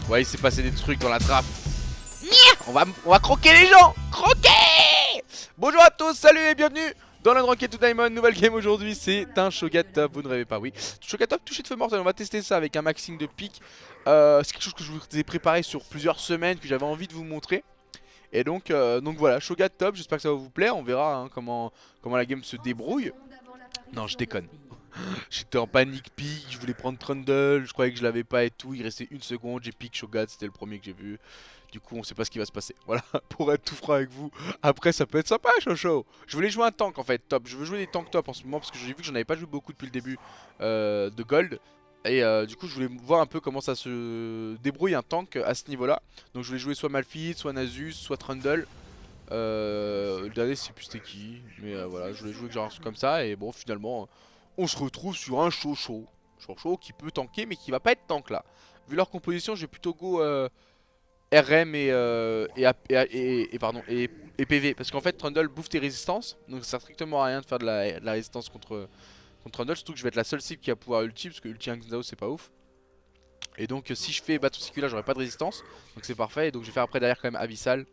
Ouais, il s'est passé des trucs dans la trappe. On va croquer les gens. Croquer. Bonjour à tous, salut et bienvenue dans la Rocket to Diamond. Nouvelle game aujourd'hui, c'est un Shogat Top, vous ne rêvez pas, oui. Shogat Top touché de feu mortel, on va tester ça avec un maxing de pique. C'est quelque chose que je vous ai préparé sur plusieurs semaines, que j'avais envie de vous montrer. Et donc voilà, Shogat Top, j'espère que ça va vous plaire, on verra hein, comment la game se débrouille. Non, je déconne. J'étais en panique pique, je voulais prendre Trundle, je croyais que je l'avais pas et tout, il restait une seconde, j'ai pique Shogat, c'était le premier que j'ai vu. Du coup on sait pas ce qui va se passer, voilà, pour être tout franc avec vous. Après ça peut être sympa Chocho. Je voulais jouer un tank en fait, top, je veux jouer des tanks top en ce moment parce que j'ai vu que j'en avais pas joué beaucoup depuis le début de Gold. Et du coup je voulais voir un peu comment ça se débrouille un tank à ce niveau là. Donc je voulais jouer soit Malphite, soit Nasus, soit Trundle. Le dernier je sais plus c'était qui, mais voilà, je voulais jouer genre comme ça et bon finalement on se retrouve sur un Chocho. Chocho qui peut tanker mais qui va pas être tank là. Vu leur composition je vais plutôt go RM et PV parce qu'en fait Trundle bouffe tes résistances donc ça sert strictement à rien de faire de la résistance contre Trundle, surtout que je vais être la seule cible qui va pouvoir ulti parce que ulti Xao c'est pas ouf. Et donc si je fais bateau là j'aurai pas de résistance donc c'est parfait et donc je vais faire après derrière quand même Abyssal.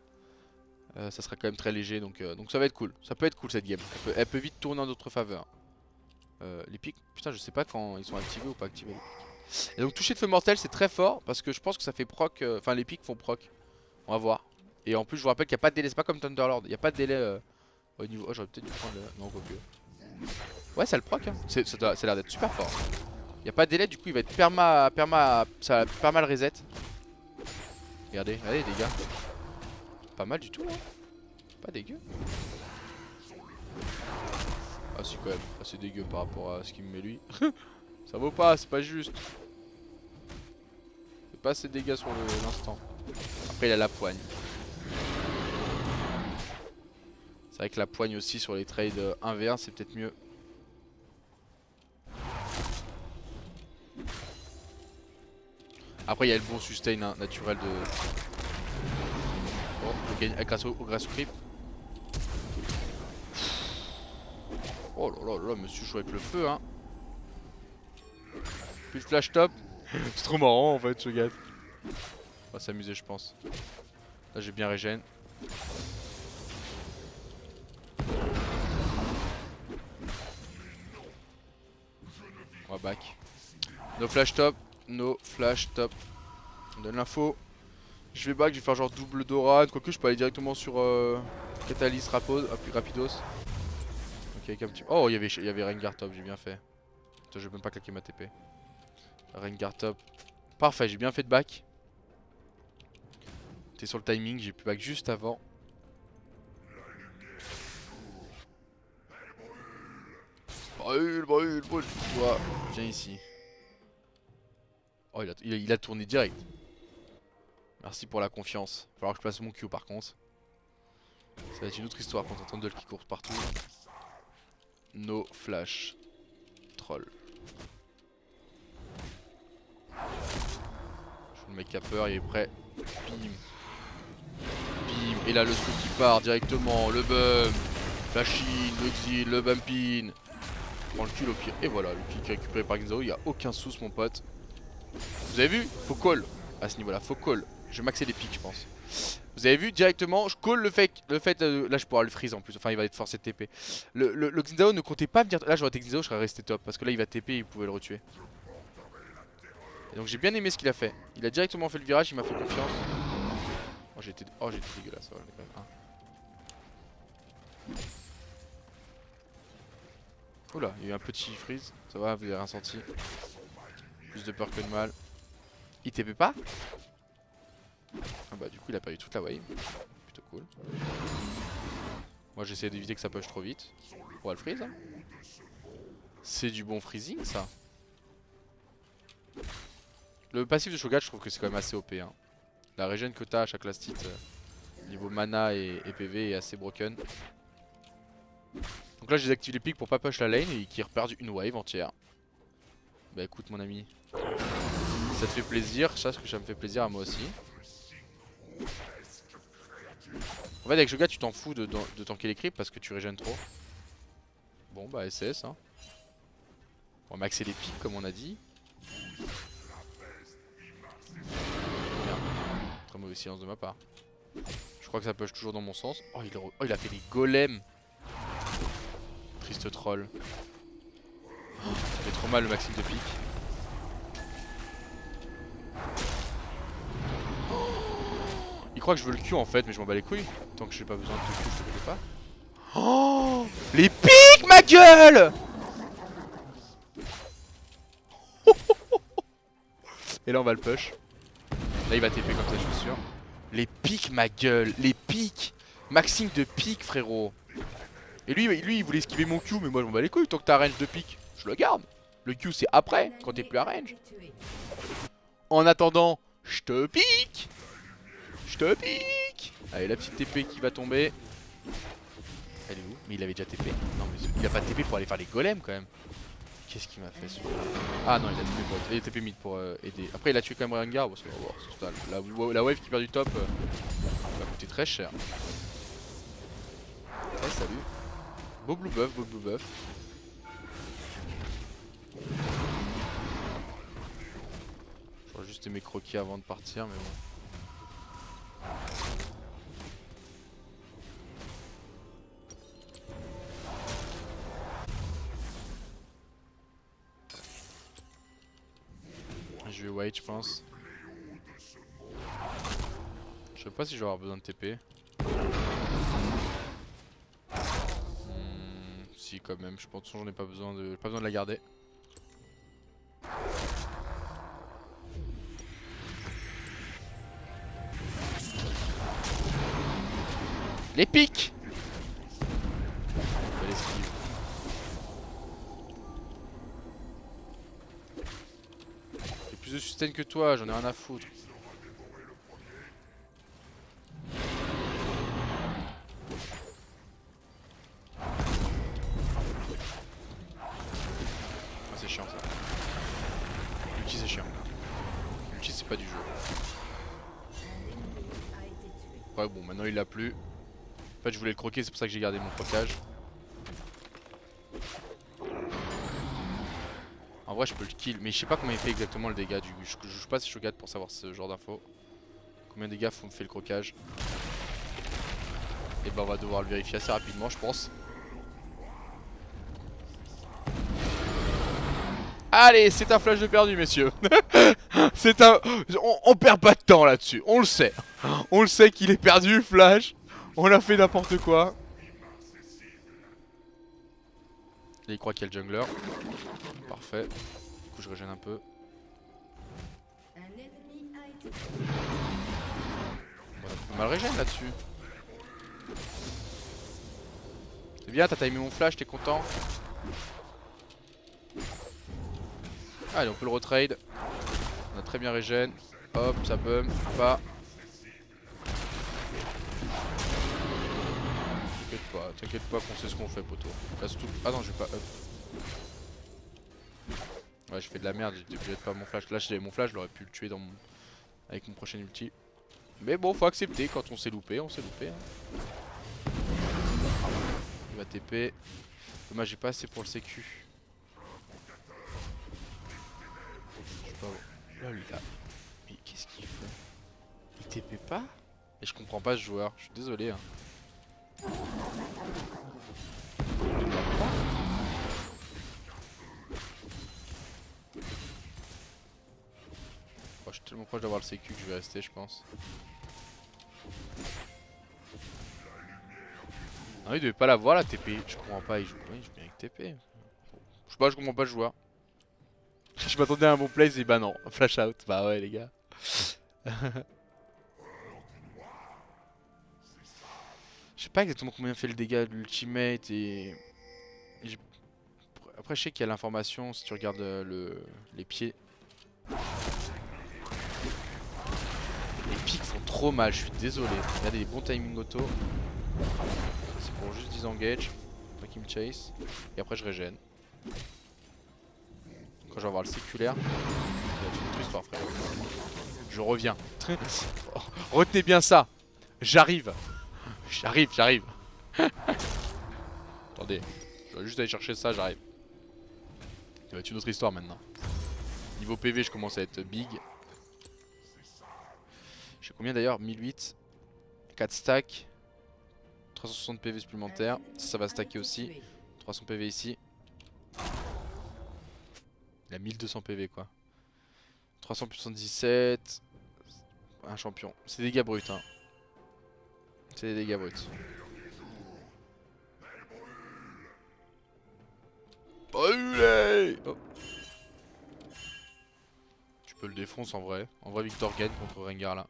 Ça sera quand même très léger donc ça va être cool, ça peut être cool cette game, elle peut vite tourner en notre faveur. Les pics, putain je sais pas quand ils sont activés ou pas activés. Et donc toucher de feu mortel c'est très fort parce que je pense que ça fait proc, enfin les pics font proc. On va voir. Et en plus je vous rappelle qu'il n'y a pas de délai, c'est pas comme Thunderlord, il n'y a pas de délai au niveau... Oh j'aurais peut-être dû prendre le... Non quoi que... Ouais ça le proc hein, ça a l'air d'être super fort. Il n'y a pas de délai du coup il va être ça va perma le reset. Regardez les dégâts. Pas mal du tout là. Pas dégueu. Ah si quand même, assez dégueu par rapport à ce qu'il me met lui. Ça vaut pas, c'est pas juste. C'est pas assez de dégâts sur l'instant. Après il a la poigne. C'est vrai que la poigne aussi sur les trades 1v1 c'est peut-être mieux. Après il y a le bon sustain hein, naturel de... Bon, grâce au creep. Oh là là là, monsieur joue avec le feu hein. Puis le flash top. C'est trop marrant en fait ce gars. On va s'amuser je pense. Là j'ai bien régène. On va back. No flash top. No flash top. On donne l'info. Je vais back, je vais faire genre double Doran. Quoique je peux aller directement sur Catalyst Rapidos. Ok avec un petit... Oh il y avait Rengar top, j'ai bien fait. Putain, je vais même pas claquer ma TP. Rengar top. Parfait, j'ai bien fait de back. T'es sur le timing, j'ai pu back juste avant. Brûle. Toi, viens ici. Oh il a tourné direct. Merci pour la confiance. Va falloir que je place mon Q par contre. Ça va être une autre histoire quand on entend Duel qui court partout. No flash. Troll. Je fais le mec qui a peur, il est prêt. Bim. Bim. Et là le truc qui part directement. Le bum. Flashin, l'exil, le bumpin. Prends le kill au pire. Et voilà, le kill qui est récupéré par Xao. Il n'y a aucun sous mon pote. Vous avez vu? Faut call. À ce niveau là, faut call. Je vais maxer les pics je pense. Vous avez vu directement, je call le fait là je pourrais le freeze en plus, enfin il va être forcé de TP. Le Xingdao ne comptait pas venir, là j'aurais été Xingdao je serais resté top, parce que là il va TP et il pouvait le retuer. Et donc j'ai bien aimé ce qu'il a fait, il a directement fait le virage, il m'a fait confiance. Oh j'ai été dégueulasse, ouais, quand même. Oula, il y a eu un petit freeze, ça va, vous avez rien senti. Plus de peur que de mal. Il TP pas? Ah bah du coup il a perdu toute la wave. Plutôt cool. Moi j'essaie d'éviter que ça push trop vite. On va le freeze hein. C'est du bon freezing ça. Le passif de Shogat je trouve que c'est quand même assez OP hein. La régène que t'as à chaque last hit niveau mana et PV est assez broken. Donc là j'ai désactivé les pics pour pas push la lane et qui a perdu une wave entière. Bah écoute mon ami, ça te fait plaisir, je sais que ça me fait plaisir à moi aussi. En fait avec Shogat tu t'en fous de tanker les creeps parce que tu régènes trop. Bon bah SS hein. On va maxer les pics comme on a dit. silence de ma part. Je crois que ça push toujours dans mon sens. Oh il a fait des golems. Triste troll. Oh, ça fait trop mal le maxime de pique. Il croit que je veux le Q en fait, mais je m'en bats les couilles. Tant que j'ai pas besoin de te Q, je te connais pas. Oh, les piques, ma gueule. Et là on va le push. Là il va TP comme ça, je suis sûr. Les piques, ma gueule, les piques. Maxime de pique, frérot. Et lui il voulait esquiver mon Q, mais moi je m'en bats les couilles. Tant que t'as range de pique, je le garde. Le Q c'est après, quand t'es plus à range. En attendant, je te pique. Je te pique. Allez, la petite TP qui va tomber. Elle est où? Mais il avait déjà TP. Non mais il a pas TP pour aller faire les golems quand même. Qu'est-ce qu'il m'a fait ce... Ah non, il a TP bot. Il a TP mid pour aider. Après il a tué quand même Rengar parce que la wave qui perd du top va coûter très cher. Ouais, salut. Beau blue buff, beau blue buff. J'aurais juste aimé croquer avant de partir mais bon. Je vais wait je pense. Je sais pas si je vais avoir besoin de TP. Si quand même, je pense que j'en ai pas besoin de la garder. Les piques. Belle esquive. J'ai plus de sustain que toi, j'en ai rien à foutre. Ah c'est chiant ça. L'ulti c'est chiant. L'ulti c'est pas du jeu. Ouais bon maintenant il l'a plus. En fait je voulais le croquer, c'est pour ça que j'ai gardé mon crocage. En vrai je peux le kill, mais je sais pas combien il fait exactement le dégât du... Je joue pas si Shogat pour savoir ce genre d'infos. Combien de dégâts me fait le crocage. Et bah on va devoir le vérifier assez rapidement je pense. Allez, c'est un flash de perdu, messieurs. C'est un... On perd pas de temps là-dessus, on le sait. On le sait qu'il est perdu, flash. On a fait n'importe quoi. Et il croit qu'il y a le jungler. Parfait. Du coup, je régène un peu. On a mal régène là-dessus. C'est bien, t'as timé mon flash, t'es content. Allez, on peut le retrade. On a très bien régène. Hop, ça bum, pas. T'inquiète pas qu'on sait ce qu'on fait, poto. Là, tout... Ah non, je vais pas up. Ouais, je fais de la merde, j'ai pas mon flash. Là, si j'avais mon flash, j'aurais pu le tuer dans mon... avec mon prochain ulti. Mais bon, faut accepter, quand on s'est loupé, on s'est loupé. Hein. Il va TP. Dommage, j'ai pas assez pour le sécu. Je sais pas où. Là, lui, là. Mais qu'est-ce qu'il fait? Il TP pas? Et je comprends pas ce joueur, je suis désolé. Hein. Oh, je suis tellement proche d'avoir le sécu que je vais rester, je pense. Ah, il devait pas l'avoir la TP. Je comprends pas, il joue bien avec TP. Je sais pas, je comprends pas le joueur. Je m'attendais à un bon play, et bah non, flash out. Bah ouais, les gars. Je sais pas exactement combien fait le dégât de l'ultimate et... Après je sais qu'il y a l'information si tu regardes les pieds. Les pics font trop mal, je suis désolé. Regardez les bons timing auto. C'est pour juste disengage, pas qu'il me chase. Et après je régène. Quand je vais avoir le séculaire, il va être une autre histoire frère. Je reviens. Retenez bien ça. J'arrive. J'arrive. Attendez, je dois juste aller chercher ça, j'arrive. Ça va être une autre histoire maintenant. Niveau PV, je commence à être big. J'ai combien d'ailleurs? 1008. 4 stacks. 360 PV supplémentaires. Ça va stacker aussi. 300 PV ici. Il a 1200 PV quoi. 377. Un champion. C'est des dégâts bruts hein. C'est des dégâts bruts. Brûlé oh. Tu peux le défoncer en vrai. En vrai Victor gagne contre Rengar là.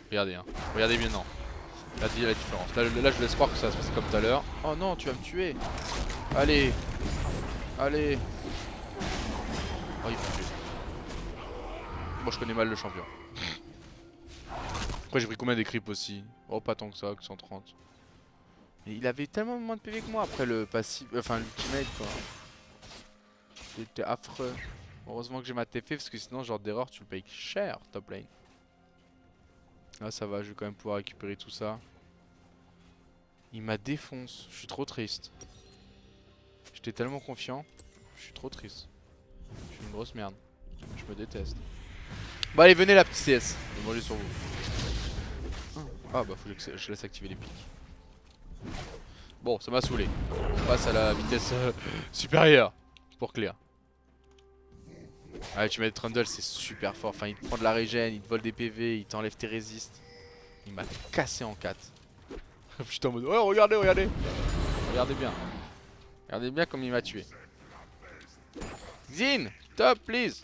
Regardez hein. Regardez bien non. Regardez la différence. Là je laisse croire que ça va se passer comme tout à l'heure. Oh non tu vas me tuer. Allez. Allez. Oh il m'a tué. Moi je connais mal le champion. Après j'ai pris combien des creeps aussi? Oh pas tant que ça, que 130. Et il avait tellement moins de PV que moi après le passif, enfin l'ultimate quoi. C'était affreux. Heureusement que j'ai ma TF parce que sinon genre d'erreur tu le payes cher top lane. Là ça va, je vais quand même pouvoir récupérer tout ça. Il m'a défonce, je suis trop triste. J'étais tellement confiant, je suis trop triste. Je suis une grosse merde, je me déteste. Bon allez venez la petite CS, je vais manger sur vous. Ah bah faut que je laisse activer les pics. Bon ça m'a saoulé. On passe à la vitesse supérieure pour clear. Ah tu mets Trundle c'est super fort, enfin il te prend de la régène, il te vole des PV, il t'enlève tes résistes. Il m'a cassé en 4. Putain en mode ouais regardez, regardez. Regardez bien. Regardez bien comme il m'a tué. Xin, top please.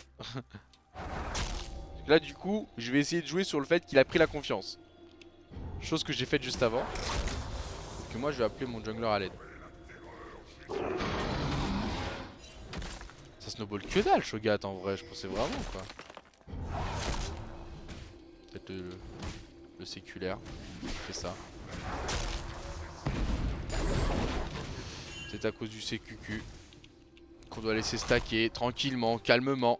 Là du coup je vais essayer de jouer sur le fait qu'il a pris la confiance. Chose que j'ai faite juste avant. Que moi je vais appeler mon jungler à l'aide. Ça snowball que dalle Shogat en vrai, je pensais vraiment quoi. Peut-être le séculaire qui fait ça. C'est à cause du CQQ qu'on doit laisser stacker tranquillement, calmement.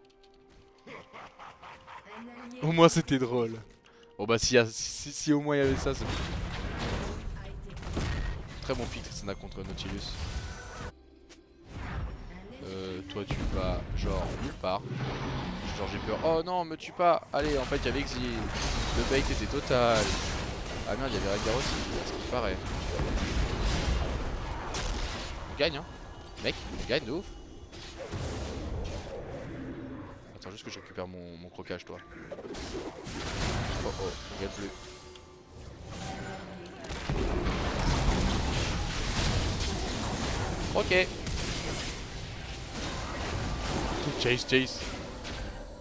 Au moins c'était drôle. Bon bah si au moins il y avait ça, c'est bon. Très bon pick Tristana contre Nautilus. Toi tu vas genre nulle part. Genre j'ai peur. Oh non me tue pas. Allez en fait il y avait Exil. Le bait était total. Ah merde il y avait Rengar aussi, c'est ce qui paraît. On gagne hein. Mec, on gagne de ouf. Attends juste que je récupère mon crocage toi. Oh oh, on gagne bleu. Ok. Chase, chase.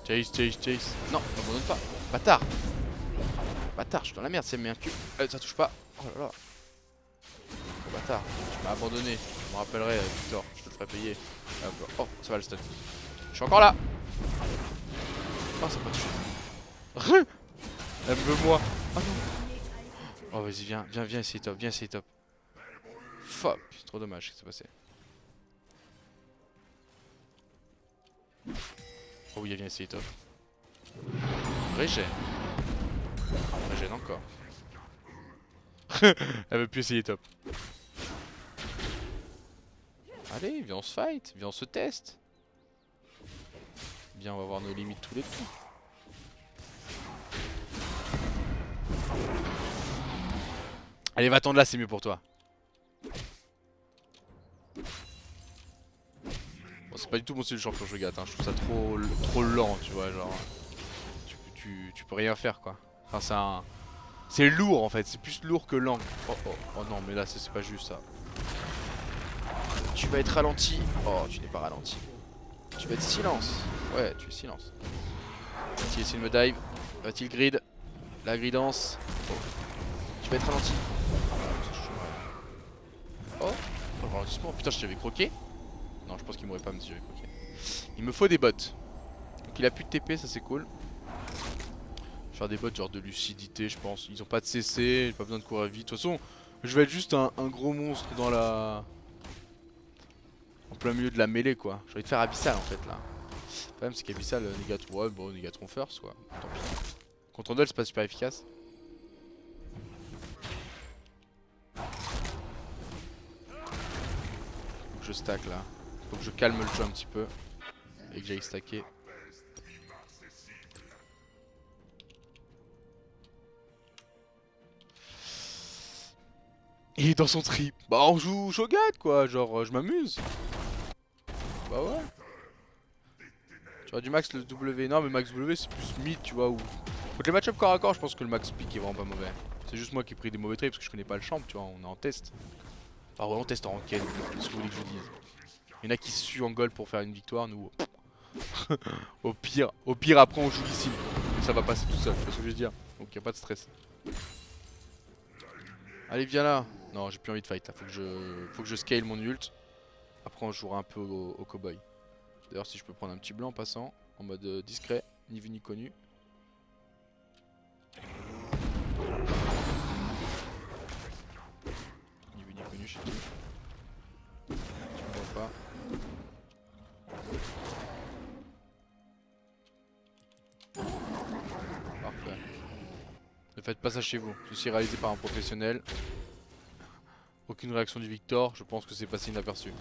Chase, chase, chase. Non, m'abandonne pas. Bâtard. Bâtard, je suis dans la merde, c'est mis un cul. Ça touche pas. Oh là là. Oh bâtard, tu m'as abandonné. Je me rappellerai, Victor, je te le ferai payer. Oh, ça va le stun. Je suis encore là. Oh, ça m'a tué. Elle veut moi. Oh non. Oh, vas-y, viens, essayer top, viens, essayer top. Fuck, c'est trop dommage ce qui s'est passé. Oh oui, elle vient essayer top. Régène. Régène encore. Elle veut plus essayer top. Allez, viens on se fight, viens on se teste. Viens on va voir nos limites tous les coups. Allez va attendre là, c'est mieux pour toi. Bon, c'est pas du tout mon style de champion je gâte, hein. Je trouve ça trop lent tu vois genre. Tu peux rien faire quoi. Enfin c'est lourd en fait, c'est plus lourd que lent. Oh non mais là c'est pas juste ça. Tu vas être ralenti. Oh tu n'es pas ralenti. Tu vas être silence. Ouais tu es silence. Va-t-il essayer de me dive? Va-t-il grid? La gridance. Tu vas être ralenti. Oh ralentissement. Putain je t'avais croqué. Non je pense qu'il m'aurait pas me si j'avais croqué. Il me faut des bots. Donc il a plus de TP, ça c'est cool. Faire des bots genre de lucidité je pense. Ils ont pas de CC, j'ai pas besoin de courir vite. De toute façon je vais être juste un gros monstre dans la... En plein milieu de la mêlée quoi. J'ai envie de faire Abyssal en fait là. Le problème c'est qu'Abyssal Négatron, ouais bon Négatron first quoi. Tant pis. Contre Randall c'est pas super efficace. Faut que je stack là. Faut que je calme le jeu un petit peu. Et que j'aille stacker. Il est dans son trip. Bah on joue Shogat quoi, genre je m'amuse. Bah ouais. J'aurais du max le W, non mais max W c'est plus mid tu vois ou... Contre les match-up corps à corps je pense que le max pick est vraiment pas mauvais. C'est juste moi qui ai pris des mauvais traits parce que je connais pas le champ tu vois, on est en test. Ah ouais on teste en ranked, qu'est-ce que vous voulez que je vous dise. Il y en a qui se suent en gold pour faire une victoire, nous... au pire après on joue ici. Et ça va passer tout seul, tu vois ce que je veux dire. Donc y a pas de stress. Allez viens là. Non j'ai plus envie de fight là, faut que je scale mon ult. Après on jouera un peu au cowboy. D'ailleurs si je peux prendre un petit blanc en passant, en mode discret, ni vu ni connu. Ni vu ni connu chez qui. Tu me vois pas. Parfait. Ne faites pas ça chez vous, ceci est réalisé par un professionnel. Aucune réaction du Victor, je pense que c'est passé inaperçu.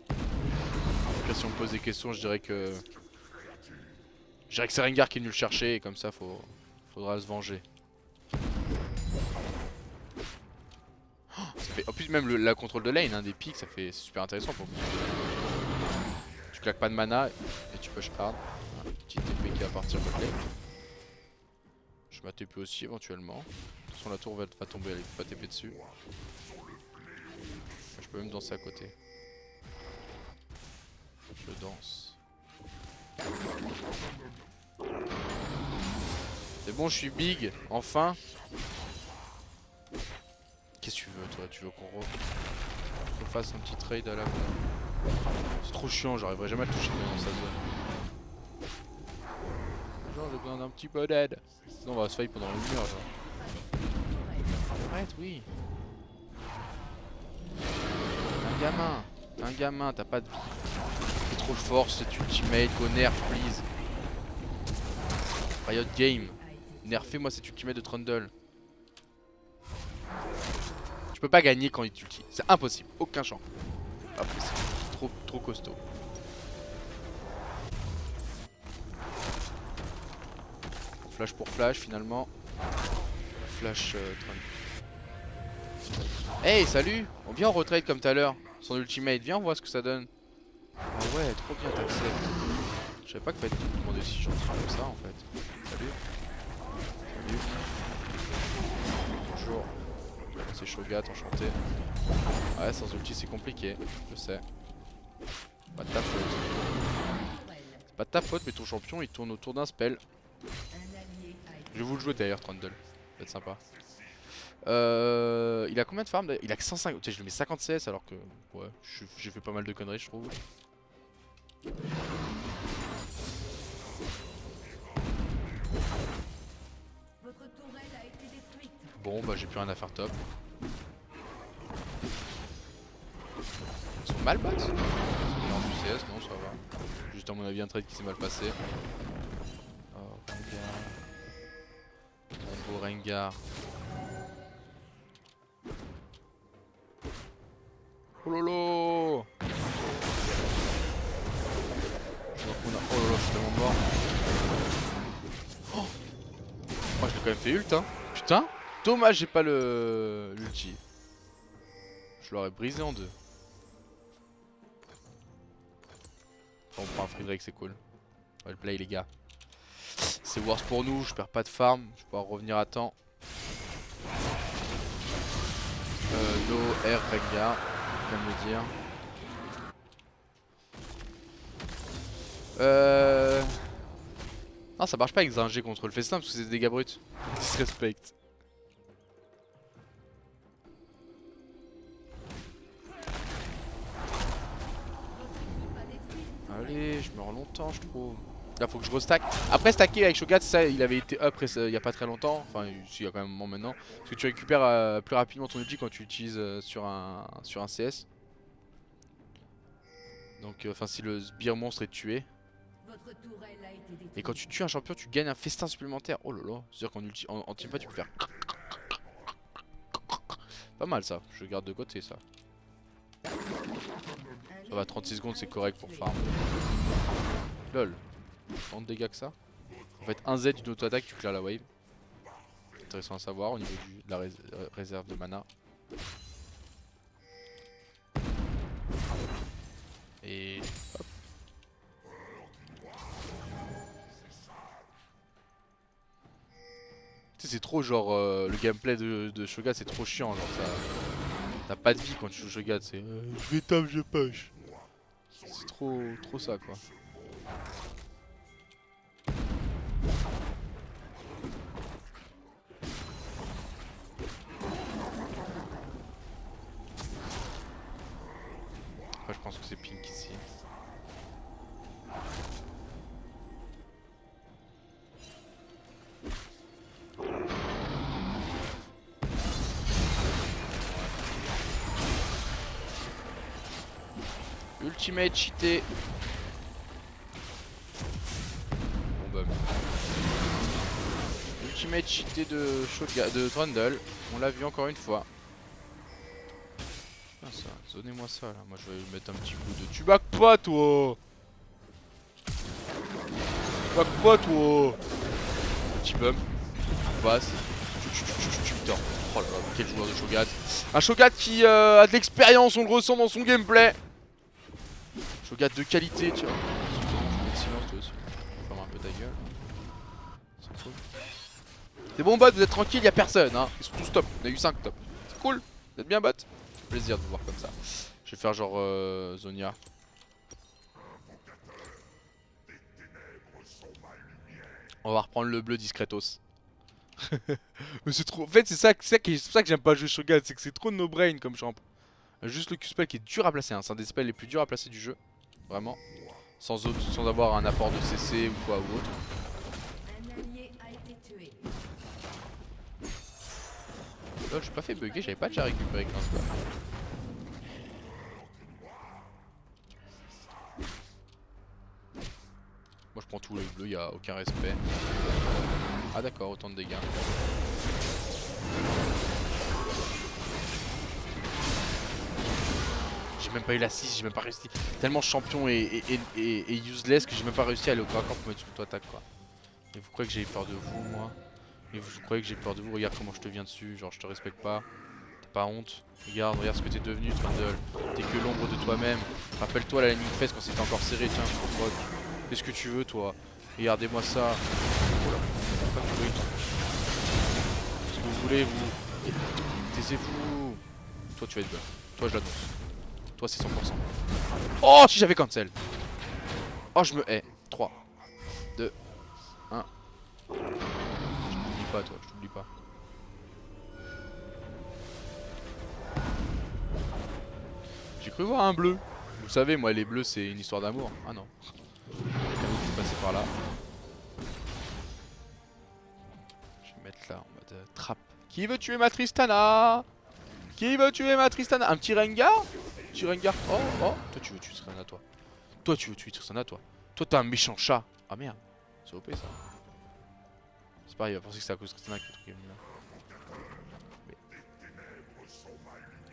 Après, si on me pose des questions, je dirais que c'est Rengar qui est venu le chercher et comme ça faudra se venger. Oh, ça fait... En plus même la contrôle de lane, hein, des pics, c'est super intéressant pour moi. Tu claques pas de mana et tu push hard. Voilà, petit TP qui va partir de lane. Je m'a TP aussi éventuellement. De toute façon la tour va tomber, elle est pas TP dessus. Je peux même danser à côté. Je danse. C'est bon, je suis big, enfin. Qu'est-ce que tu veux toi? Tu veux qu'on fasse un petit trade à la fois? C'est trop chiant, j'arriverai jamais à le toucher dans sa zone. Genre j'ai besoin d'un petit peu d'aide. Sinon on va se fight pendant une heure genre. Arrête, oui. Un gamin, t'as pas de vie. T'es trop fort cet ultimate, go nerf please. Riot Game, nerfez-moi cet ultimate de Trundle. Tu peux pas gagner quand il t'ulti, c'est impossible, aucun champ. Pas possible, trop costaud. Flash pour flash finalement. Flash Trundle. Hey salut, on vient en retrade comme tout à l'heure. Son ultimate, viens on voit ce que ça donne. Ah ouais, trop bien t'acceptes. Je savais pas qu'il fallait te demander si gentil comme ça en fait. Salut. Salut. Bonjour. C'est Shogat, enchanté. Ouais, sans ulti c'est compliqué, je sais. Pas de ta faute. C'est pas de ta faute, mais ton champion il tourne autour d'un spell. Je vais vous le jouer d'ailleurs, Trundle. Ça va être sympa. Il a combien de farm? Il a que 105. Tu sais, je lui mets 50 CS alors que. Ouais, j'ai fait pas mal de conneries, je trouve. Bon, bah j'ai plus rien à faire top. Ils sont mal bots? C'est bien du CS, non, ça va. Juste à mon avis un trade qui s'est mal passé. Oh, Rengar. Mon beau Rengar. Oh lolo. Je vois qu'on a... Oh lolo, je suis tellement mort. Oh, moi je l'ai quand même fait ult hein. Putain. Dommage j'ai pas l'ulti. Je l'aurais brisé en deux. Enfin, on prend un free break, c'est cool. On va le play les gars. C'est worse pour nous, je perds pas de farm, je peux revenir à temps. No R Rengar, je viens de le dire. Non ça marche pas avec Zingé contre le festin parce que c'est des dégâts bruts. Disrespect. Allez, je meurs longtemps je trouve. Là faut que je restack. Après stacker avec Shogat ça il avait été up il y a pas très longtemps. Enfin il y a quand même un moment maintenant. Parce que tu récupères plus rapidement ton ulti quand tu l'utilises sur un CS. Donc enfin si le sbire monstre est tué. Et quand tu tues un champion tu gagnes un festin supplémentaire. Oh là là. C'est à dire qu'en teamfight tu peux faire. Pas mal ça, je garde de côté ça. Ça va 36 secondes c'est correct pour farm. Lol. Tant de dégâts que ça. En fait un Z d'une auto-attaque tu clears la wave. intéressant à savoir au niveau de la réserve de mana. Et hop. Tu sais, c'est trop genre le gameplay de Shogat, c'est trop chiant. Genre, t'as pas de vie quand tu joues Shogat. C'est je vais tape, je push. C'est trop ça quoi. Après, je pense que c'est pink ici. Ultimate cheaté. Bon bah. Ultimate cheaté de Trundle. On l'a vu encore une fois. Ah, ça, donnez-moi ça là. Moi je vais mettre un petit coup de. Tu back pas toi. Tu back pas toi. Petit bump. On passe. Putain. Oh là là, quel joueur de Shogat. Un Shogat qui a de l'expérience, on le ressent dans son gameplay. Shogat de qualité, tu vois. Je mets de silence toi aussi. Ferme un peu ta gueule. C'est bon bot, vous êtes tranquille, y'a personne hein. Ils sont tous top, on a eu 5 top. C'est cool, vous êtes bien bot. Plaisir de vous voir comme ça. Je vais faire genre Zonia. On va reprendre le bleu discretos. Mais c'est trop. En fait, c'est ça que j'aime pas jouer Shogun, c'est que c'est trop no brain comme champ. Juste le Q-spell qui est dur à placer, hein. C'est un des spells les plus durs à placer du jeu. Vraiment. Sans avoir un apport de CC ou quoi ou autre. Là, j'ai pas fait bugger, j'avais pas déjà récupéré 15 quoi. Moi je prends tous les bleus, y a aucun respect. Ah d'accord, autant de dégâts. J'ai même pas eu l'assist, j'ai même pas réussi. Tellement champion et useless que j'ai même pas réussi à aller au corps à corps pour mettre une auto-attaque quoi. Et vous croyez que j'ai peur de vous moi? Et vous croyez que j'ai peur de vous? Regarde comment je te viens dessus, genre je te respecte pas. T'as pas honte? Regarde ce que t'es devenu Trundle. T'es que l'ombre de toi-même. Rappelle-toi la landing phase quand c'était encore serré, tiens, je crois. Qu'est-ce que tu veux toi? Regardez-moi ça. Oh là, pas de bruit. Ce que vous voulez vous. Taisez-vous. Toi tu vas être bon. Toi je l'annonce. Toi c'est 100%. Oh si j'avais cancel. Oh je me hais. 3, 2, 1. Je t'oublie pas toi, je t'oublie pas. J'ai cru voir un bleu. Vous savez moi les bleus c'est une histoire d'amour. Ah non. Je vais passer par là. Je vais mettre là en mode trappe. Qui veut tuer ma Tristana? Qui veut tuer ma Tristana? Un petit Rengar? Petit Rengar. Oh, oh. Toi tu veux tuer Tristana toi. Toi tu veux tuer Tristana toi. Toi t'es un méchant chat. Ah merde. C'est OP ça. C'est pareil, il va penser que c'est à cause de Tristana que le truc est venu là. Mais...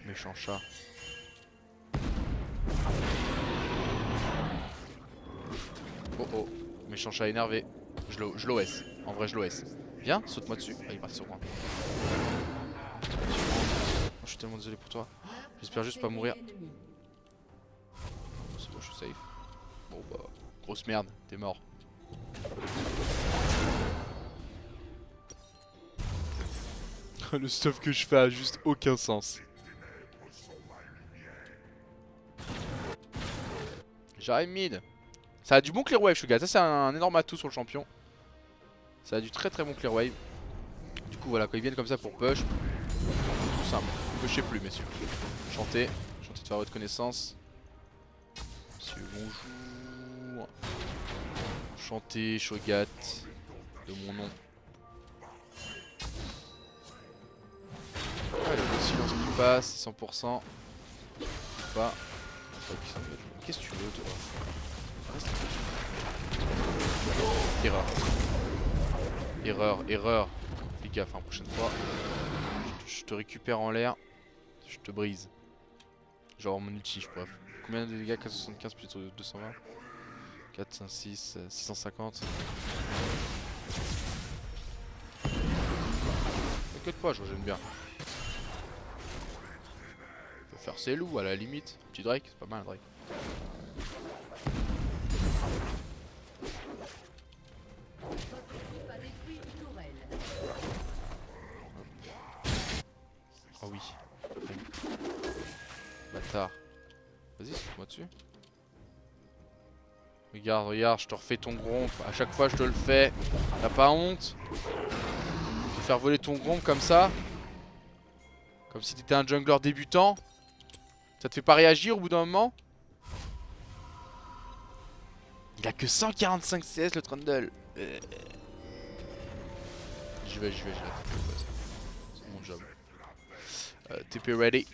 Méchant chat. Oh oh. Méchant chat énervé. Je l'OS. En vrai je l'OS. Viens, saute-moi dessus. Ah, il est parti sur moi. Je suis tellement désolé pour toi. J'espère juste pas mourir. C'est bon, je suis safe. Bon bah, grosse merde, t'es mort. Le stuff que je fais a juste aucun sens. J'arrive mid. Ça a du bon clear wave, Shogat. Ça, c'est un énorme atout sur le champion. Ça a du très bon clear wave. Du coup, voilà, quand ils viennent comme ça pour push, tout simple. Pushez plus, messieurs. Chantez. Chantez de faire votre connaissance. Monsieur, bonjour. Chantez, Shogat. De mon nom. Ah, le silence qui passe, 100%. Pas. Qu'est-ce que tu veux, toi? Erreur. Fais gaffe, hein, prochaine fois. Je te récupère en l'air. Je te brise. Genre mon ulti, je pourrais. Combien de dégâts? 475 plus 220. 4, 5, 6, 650. t'inquiète pas, je régène bien. Je peux faire ses loups à la limite. Petit Drake, c'est pas mal Drake. Oh oui. Bâtard. Vas-y, saute-moi dessus. Regarde, regarde, je te refais ton gromp. À chaque fois, je te le fais. T'as pas honte de faire voler ton gromp comme ça? Comme si t'étais un jungler débutant? Ça te fait pas réagir au bout d'un moment? Il a que 145 CS le Trundle. J'y vais, je la TP. C'est mon job. TP ready.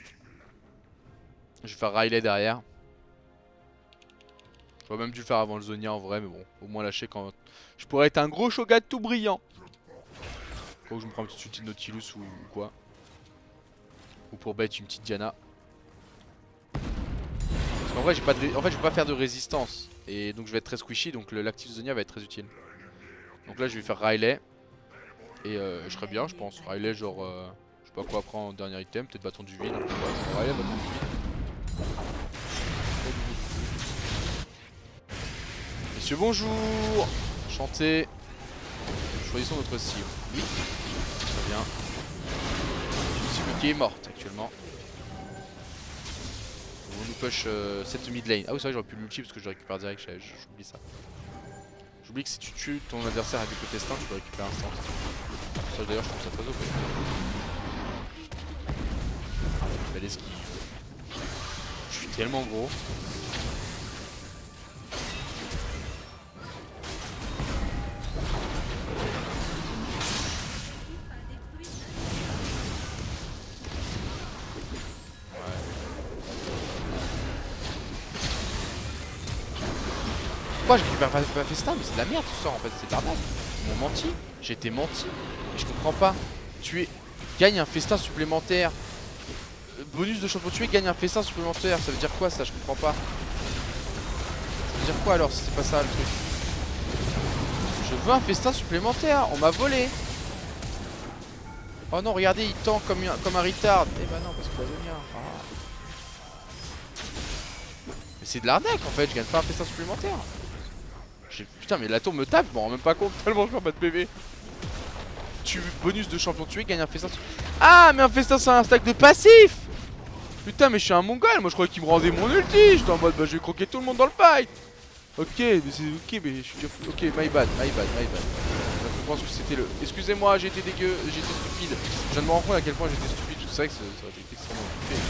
Je vais faire Riley derrière. J'aurais même dû le faire avant le Zonia en vrai, mais bon, au moins lâcher quand. Je pourrais être un gros Shogat tout brillant. Faut que je me prends un petit ulti de Nautilus ou quoi. Ou pour bait une petite Diana. Parce qu'en vrai, j'ai pas de... en fait, je vais pas faire de résistance. Et donc je vais être très squishy, donc l'actif Zonia va être très utile. Donc là, je vais faire Riley. Et je serais bien, je pense. Riley, genre. Je sais pas quoi prendre en dernier item, peut-être bâton du vide. Riley, bâton du vide. Messieurs, bonjour. Chantez. Choisissons notre cible. Oui. Très bien. Une cible qui est morte actuellement. On nous push cette mid lane. Ah oui, c'est vrai, j'aurais pu l'ulti parce que je récupère direct. J'oublie ça. J'oublie que si tu tues ton adversaire avec le testin, tu peux récupérer instant. Ça d'ailleurs, je trouve ça très OP. Belle esquive. Je suis tellement gros. Pourquoi je récupère pas festin? Mais c'est de la merde tout ça en fait, c'est de l'arnaque. Ils m'ont menti, j'ai été menti. Et je comprends pas. Tuer, gagne un festin supplémentaire. Bonus de champion tué, gagne un festin supplémentaire. Ça veut dire quoi ça? Je comprends pas. Ça veut dire quoi alors si c'est pas ça le truc? Je veux un festin supplémentaire, on m'a volé. Oh non, regardez, il tend comme un retard. Eh bah non, parce que la Zonia. Ah. Mais c'est de l'arnaque en fait, je gagne pas un festin supplémentaire. Putain, mais la tour me tape, je m'en rends même pas compte tellement je fais pas de PV. Bonus de champion tué, gagne un festin. Ah, mais un festin c'est un stack de passif. Putain, mais je suis un mongol, moi je croyais qu'il me rendait mon ulti. J'étais en mode bah je vais croquer tout le monde dans le fight. Ok, mais c'est ok, mais je suis déjà. Ok, my bad. Je pense que c'était le. Excusez-moi, j'ai été dégueu, j'ai été stupide. Je viens de me rendre compte à quel point j'étais stupide. C'est vrai que ça aurait été extrêmement stupide.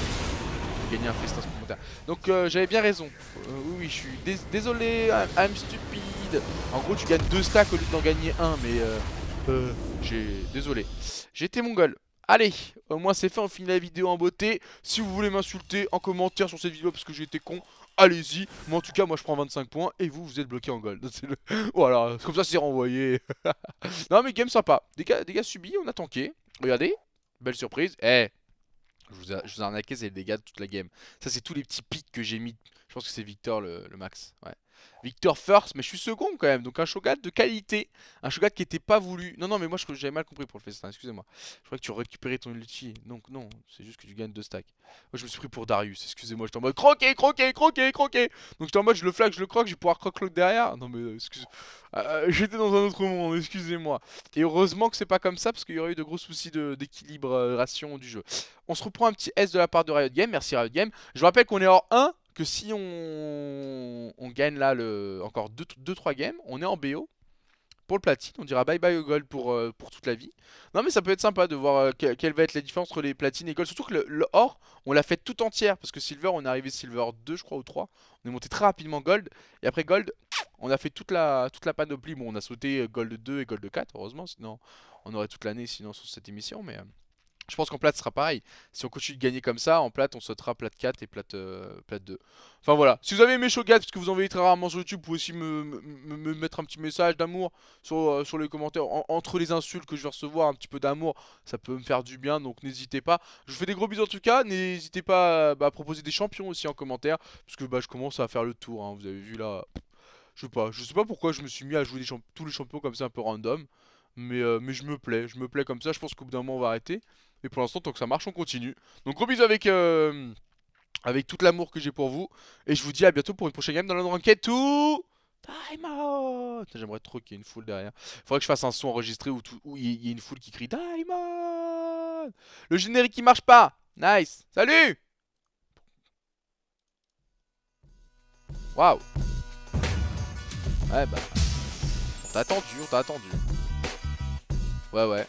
Gagner un festin supplémentaire. Donc j'avais bien raison. Oui, je suis désolé, I'm stupide. En gros, tu gagnes 2 stacks au lieu d'en gagner un, mais désolé. J'ai été mongol. Allez, au moins c'est fait, on finit la vidéo en beauté. Si vous voulez m'insulter en commentaire sur cette vidéo parce que j'ai été con, allez-y. Mais en tout cas, moi je prends 25 points et vous, vous êtes bloqué en gold. Voilà, comme ça c'est renvoyé. Non mais game sympa. Dégâts subis, on a tanké. Regardez, belle surprise. Eh, je vous ai arnaqué, c'est les dégâts de toute la game. Ça, c'est tous les petits pics que j'ai mis. Je pense que c'est Victor le max. Ouais. Victor first, mais je suis second quand même. Donc un Shogat de qualité. Un Shogat qui était pas voulu. Non, non, mais moi j'avais mal compris pour le festin. Excusez-moi. Je crois que tu récupérais ton ulti. Donc non, c'est juste que tu gagnes 2 stacks. Moi je me suis pris pour Darius. Excusez-moi, j'étais en mode croquer. Donc j'étais en mode je le flag, je le croque, je vais pouvoir croque l'autre derrière. Non, mais excusez. J'étais dans un autre monde, excusez-moi. Et heureusement que c'est pas comme ça parce qu'il y aurait eu de gros soucis d'équilibre ration du jeu. On se reprend un petit S de la part de Riot Games. Merci Riot Games. Je vous rappelle qu'on est hors 1. Que si on gagne là encore 2-3 games, on est en BO pour le platine. On dira bye bye au gold pour toute la vie. Non mais ça peut être sympa de voir quelle va être la différence entre les platines et gold. Surtout que le or, on l'a fait tout entière. Parce que silver, on est arrivé silver 2 je crois ou 3. On est monté très rapidement gold. Et après gold, on a fait toute la panoplie. Bon, on a sauté gold 2 et gold 4 heureusement. Sinon, on aurait toute l'année sinon sur cette émission. Mais je pense qu'en plate ce sera pareil. Si on continue de gagner comme ça, en plate on sautera plate 4 et plate 2. Enfin voilà. Si vous avez aimé Shogat, parce que vous en voyez très rarement sur YouTube, vous pouvez aussi me mettre un petit message d'amour sur les commentaires. Entre les insultes que je vais recevoir, un petit peu d'amour, ça peut me faire du bien. Donc n'hésitez pas. Je vous fais des gros bisous en tout cas. N'hésitez pas à proposer des champions aussi en commentaire. Parce que je commence à faire le tour. Hein. Vous avez vu là. Je sais pas pourquoi je me suis mis à jouer tous les champions comme ça un peu random. Mais je me plais comme ça, je pense qu'au bout d'un moment on va arrêter. Mais pour l'instant, tant que ça marche, on continue. Donc gros bisous avec tout l'amour que j'ai pour vous. Et je vous dis à bientôt pour une prochaine game dans la Ranked tout Diamond. J'aimerais trop qu'il y ait une foule derrière. Faudrait que je fasse un son enregistré où il y ait une foule qui crie Diamond. Le générique qui marche pas. Nice. Salut. Waouh. Ouais bah, on t'a attendu, on t'a attendu. Ouais ouais.